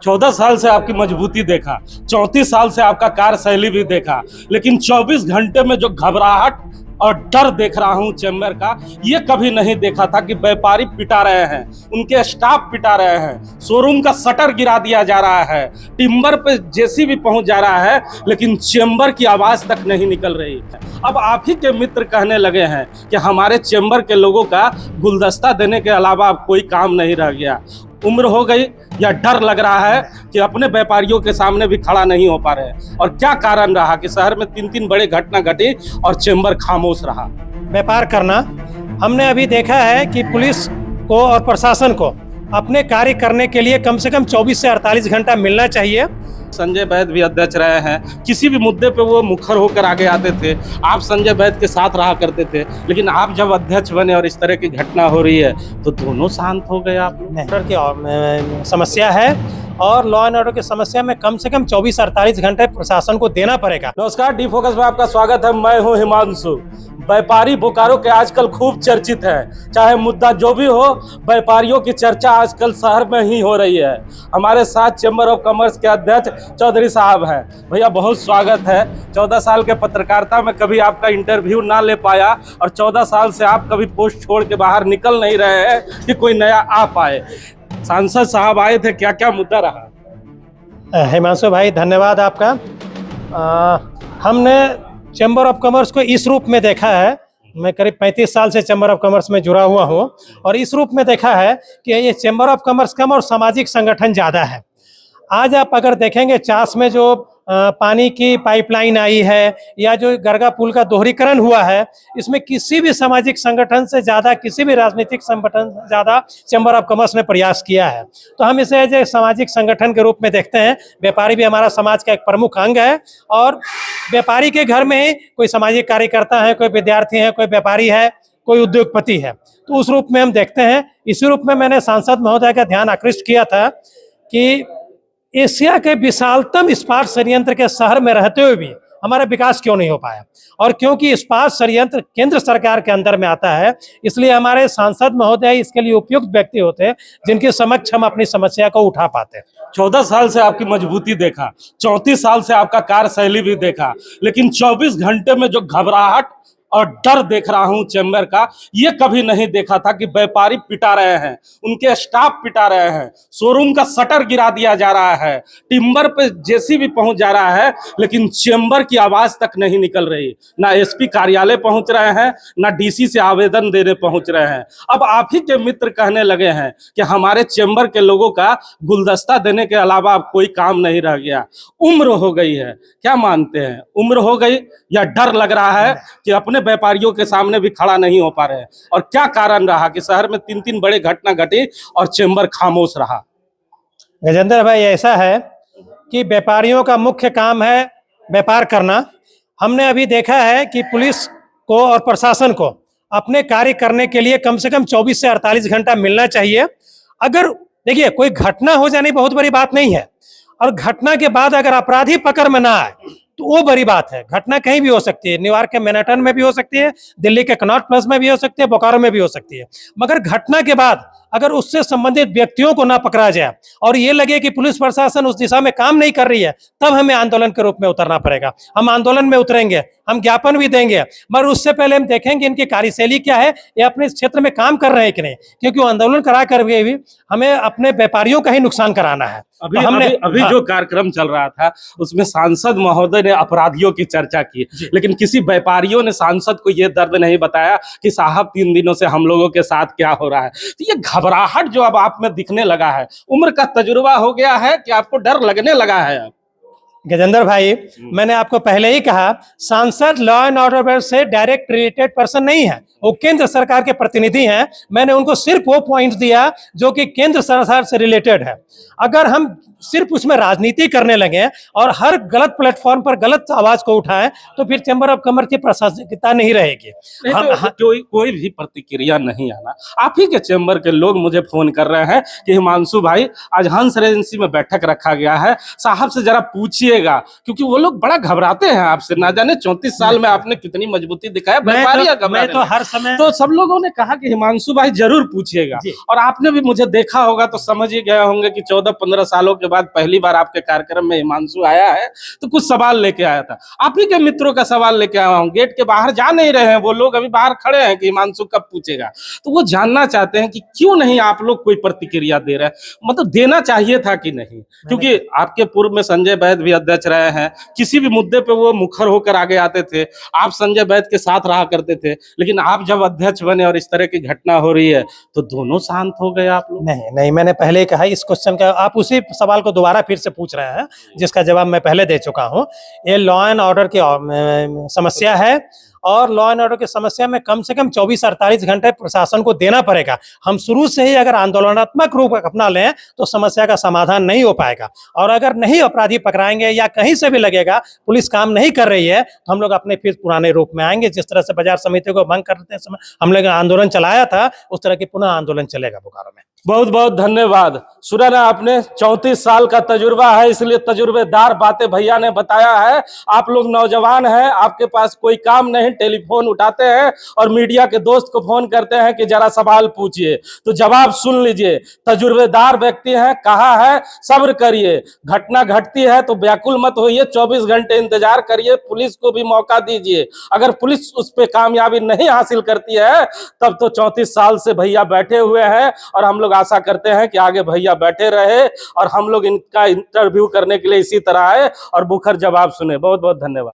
14 साल से आपकी मजबूती देखा, 34 साल से आपका कार्यशैली भी देखा, लेकिन 24 घंटे में जो घबराहट और डर देख रहा हूं चेंबर का, ये कभी नहीं देखा था कि व्यापारी पिटा रहे हैं, उनके स्टाफ पिटा रहे हैं, शोरूम का शटर गिरा दिया जा रहा है, टिम्बर पे जेसीबी पहुंच जा रहा है, लेकिन चेंबर की आवाज तक नहीं निकल रही है। अब आप ही के मित्र कहने लगे हैं कि हमारे चेंबर के लोगों का गुलदस्ता देने के अलावा अब कोई काम नहीं रह गया। उम्र हो गई या डर लग रहा है कि अपने व्यापारियों के सामने भी खड़ा नहीं हो पा रहे हैं? और क्या कारण रहा कि शहर में 3 बड़े घटना घटी और चेंबर खामोश रहा? व्यापार करना हमने अभी देखा है कि पुलिस को और प्रशासन को अपने कार्य करने के लिए कम से कम 24 से 48 घंटा मिलना चाहिए। संजय वैद्य भी अध्यक्ष रहे हैं, किसी भी मुद्दे पे वो मुखर होकर आगे आते थे। आप संजय वैद्य के साथ रहा करते थे, लेकिन आप जब अध्यक्ष बने और इस तरह की घटना हो रही है तो दोनों शांत हो गए। आप ऑर्डर की समस्या है और लॉ एंड ऑर्डर की समस्या में कम से कम 24-48 घंटे प्रशासन को देना पड़ेगा। नमस्कार, डी फोकस में आपका स्वागत है। मैं हूं हिमांशु। व्यापारी बोकारो के आजकल खूब चर्चित है, चाहे मुद्दा जो भी हो, व्यापारियों की चर्चा आजकल शहर में ही हो रही है। हमारे साथ चेंबर ऑफ कॉमर्स के अध्यक्ष चौधरी साहब हैं। भैया बहुत स्वागत है। 14 साल के पत्रकारिता में कभी आपका इंटरव्यू ना ले पाया और 14 साल से आप कभी पोस्ट छोड़ के बाहर निकल नहीं रहे हैं कि कोई नया आ पाए। सांसद साहब आए थे, क्या क्या मुद्दा रहा? हिमांशु भाई धन्यवाद आपका। हमने चैम्बर ऑफ कॉमर्स को इस रूप में देखा है, मैं करीब 35 साल से चैम्बर ऑफ कॉमर्स में जुड़ा हुआ हूँ, और इस रूप में देखा है कि ये चैम्बर ऑफ कॉमर्स कम और सामाजिक संगठन ज़्यादा है। आज आप अगर देखेंगे चास में जो पानी की पाइपलाइन आई है या जो गरगा पुल का दोहरीकरण हुआ है, इसमें किसी भी सामाजिक संगठन से ज़्यादा, किसी भी राजनीतिक संगठन से ज़्यादा चैम्बर ऑफ कॉमर्स ने प्रयास किया है। तो हम इसे एज ए सामाजिक संगठन के रूप में देखते हैं। व्यापारी भी हमारा समाज का एक प्रमुख अंग है, और व्यापारी के घर में ही कोई सामाजिक कार्यकर्ता है, कोई विद्यार्थी है, कोई व्यापारी है, कोई उद्योगपति है, तो उस रूप में हम देखते हैं। इसी रूप में मैंने सांसद महोदय का ध्यान आकृष्ट किया था कि एशिया के विशालतम इस्पात संयंत्र के शहर में रहते हुए भी हमारा विकास क्यों नहीं हो पाया, और क्योंकि इस्पात संयंत्र केंद्र सरकार के अंदर में आता है, इसलिए हमारे सांसद महोदय इसके लिए उपयुक्त व्यक्ति होते हैं जिनके समक्ष हम अपनी समस्या को उठा पाते हैं। 14 साल से आपकी मजबूती देखा, 34 साल से आपका कार्यशैली भी देखा, लेकिन 24 घंटे में जो घबराहट और डर देख रहा हूं चेंबर का, ये कभी नहीं देखा था कि व्यापारी पिटा रहे हैं, उनके स्टाफ पिटा रहे हैं, शोरूम का शटर गिरा दिया जा रहा है, टिम्बर पे जेसीबी पहुंच जा रहा है, लेकिन चेंबर की आवाज तक नहीं निकल रही। ना एसपी कार्यालय पहुंच रहे हैं, ना डीसी से आवेदन देने पहुंच रहे हैं। अब आप ही के मित्र कहने लगे हैं कि हमारे चेंबर के लोगों का गुलदस्ता देने के अलावा अब कोई काम नहीं रह गया। उम्र हो गई है, क्या मानते हैं? उम्र हो गई या डर लग रहा है कि अपने व्यापारियों के सामने भी खड़ा नहीं हो पा रहे हैं? और क्या कारण रहा कि शहर में 3 बड़े घटना घटी और चेंबर खामोश रहा? गजेंद्र भाई, ऐसा है कि व्यापारियों का मुख्य काम है व्यापार करना। हमने अभी देखा है कि पुलिस को और प्रशासन को अपने कार्य करने के लिए कम से कम 24 से 48 घंटा मिलना चाहिए। अगर देखिए, कोई घटना हो जानी बहुत बड़ी बात नहीं है, और घटना के बाद अगर अपराधी पकड़ में ना आए तो वो बड़ी बात है। घटना कहीं भी हो सकती है, न्यूयॉर्क के मैनहट्टन में भी हो सकती है, दिल्ली के कनॉट प्लेस में भी हो सकती है, बोकारो में भी हो सकती है। मगर घटना के बाद अगर उससे संबंधित व्यक्तियों को ना पकड़ा जाए और ये लगे कि पुलिस प्रशासन उस दिशा में काम नहीं कर रही है, तब हमें आंदोलन के रूप में उतरना पड़ेगा। हम आंदोलन में उतरेंगे, हम ज्ञापन भी देंगे, मगर उससे पहले हम देखेंगे इनकी कार्यशैली क्या है, ये अपने क्षेत्र में काम कर रहे हैं कि नहीं, क्योंकि वो आंदोलन करा करके भी हमें अपने व्यापारियों का ही नुकसान कराना है। अभी जो कार्यक्रम चल रहा था उसमें सांसद महोदय ने अपराधियों की चर्चा की, लेकिन किसी व्यापारियों ने सांसद को यह दर्द नहीं बताया कि साहब 3 दिनों से हम लोगों के साथ क्या हो रहा है। तो ये घबराहट जो अब आप में दिखने लगा है, उम्र का तजुर्बा हो गया है कि आपको डर लगने लगा है? अब गजेंद्र भाई, मैंने आपको पहले ही कहा, सांसद लॉ एंड ऑर्डर से डायरेक्ट रिलेटेड पर्सन नहीं है, वो केंद्र सरकार के प्रतिनिधि हैं। मैंने उनको सिर्फ वो पॉइंट्स दिया जो कि केंद्र सरकार से रिलेटेड है। अगर हम सिर्फ उसमें राजनीति करने लगे और हर गलत प्लेटफॉर्म पर गलत आवाज को उठाएं, तो फिर चैम्बर ऑफ कॉमर्स की प्रासंगिकता नहीं रहेगी। कोई भी प्रतिक्रिया नहीं आना। आप ही के चैम्बर के लोग मुझे फोन कर रहे हैं कि हिमांशु भाई, आज हंस रेजेंसी में बैठक रखा गया है, साहब से जरा पूछिए पूछिएगा, क्योंकि वो लोग बड़ा घबराते हैं आपसे। ना जाने 34 साल में आपने कितनी मजबूती दिखाया, व्यापारी मैं तो हर समय तो सब लोगों ने कहा कि हिमांशु भाई जरूर पूछिएगा, जी। और आपने भी मुझे देखा होगा तो समझ ही गए होंगे कि 14-15 सालों के बाद पहली बार आपके कार्यक्रम में हिमांशु आया है, तो कुछ सवाल लेके आया था। आप ही के मित्रों का सवाल लेके आया हूँ। गेट के बाहर जा नहीं रहे हैं वो लोग, अभी बाहर खड़े हैं कि हिमांशु कब पूछेगा। तो वो जानना चाहते हैं कि क्यों नहीं आप लोग कोई प्रतिक्रिया दे रहे हैं, मतलब देना चाहिए था कि नहीं, क्योंकि आपके पूर्व में संजय वैद्य भी अध्यक्ष रहे हैं, किसी भी मुद्दे पे वो मुखर होकर आगे आते थे, आप संजय वैद्य के साथ रहा करते थे, लेकिन आप जब अध्यक्ष बने और इस तरह की घटना हो रही है तो दोनों शांत हो गए आप लोग। नहीं नहीं, मैंने पहले ही कहा इस क्वेश्चन का, आप उसी सवाल को दोबारा फिर से पूछ रहे हैं जिसका जवाब मैं पहले दे चुका हूं। ये लॉ एंड ऑर्डर की समस्या है, और लॉ एंड ऑर्डर की समस्या में कम से कम 24-48 घंटे प्रशासन को देना पड़ेगा। हम शुरू से ही अगर आंदोलनात्मक रूप अपना लें तो समस्या का समाधान नहीं हो पाएगा, और अगर नहीं अपराधी पकड़ाएंगे या कहीं से भी लगेगा पुलिस काम नहीं कर रही है तो हम लोग अपने फिर पुराने रूप में आएंगे। जिस तरह से बाजार समिति को भंग करते समय हम लोग आंदोलन चलाया था, उस तरह की पुनः आंदोलन चलेगा बोकारो में। बहुत बहुत धन्यवाद। सुना ना आपने, 34 साल का तजुर्बा है, इसलिए तजुर्बेदार बातें भैया ने बताया है। आप लोग नौजवान हैं, आपके पास कोई काम नहीं, टेलीफोन उठाते हैं और मीडिया के दोस्त को फोन करते हैं कि जरा सवाल पूछिए, तो जवाब सुन लीजिए। तजुर्बेदार व्यक्ति हैं, कहा है सब्र करिए, घटना घटती है तो व्याकुल मत होइए, 24 घंटे इंतजार करिए, पुलिस को भी मौका दीजिए। अगर पुलिस उस पर कामयाबी नहीं हासिल करती है तब तो 34 साल से भैया बैठे हुए हैं, और हम लोग आशा करते हैं कि आगे भैया बैठे रहे और हम लोग इनका इंटरव्यू करने के लिए इसी तरह आए और मुखर जवाब सुने। बहुत बहुत धन्यवाद।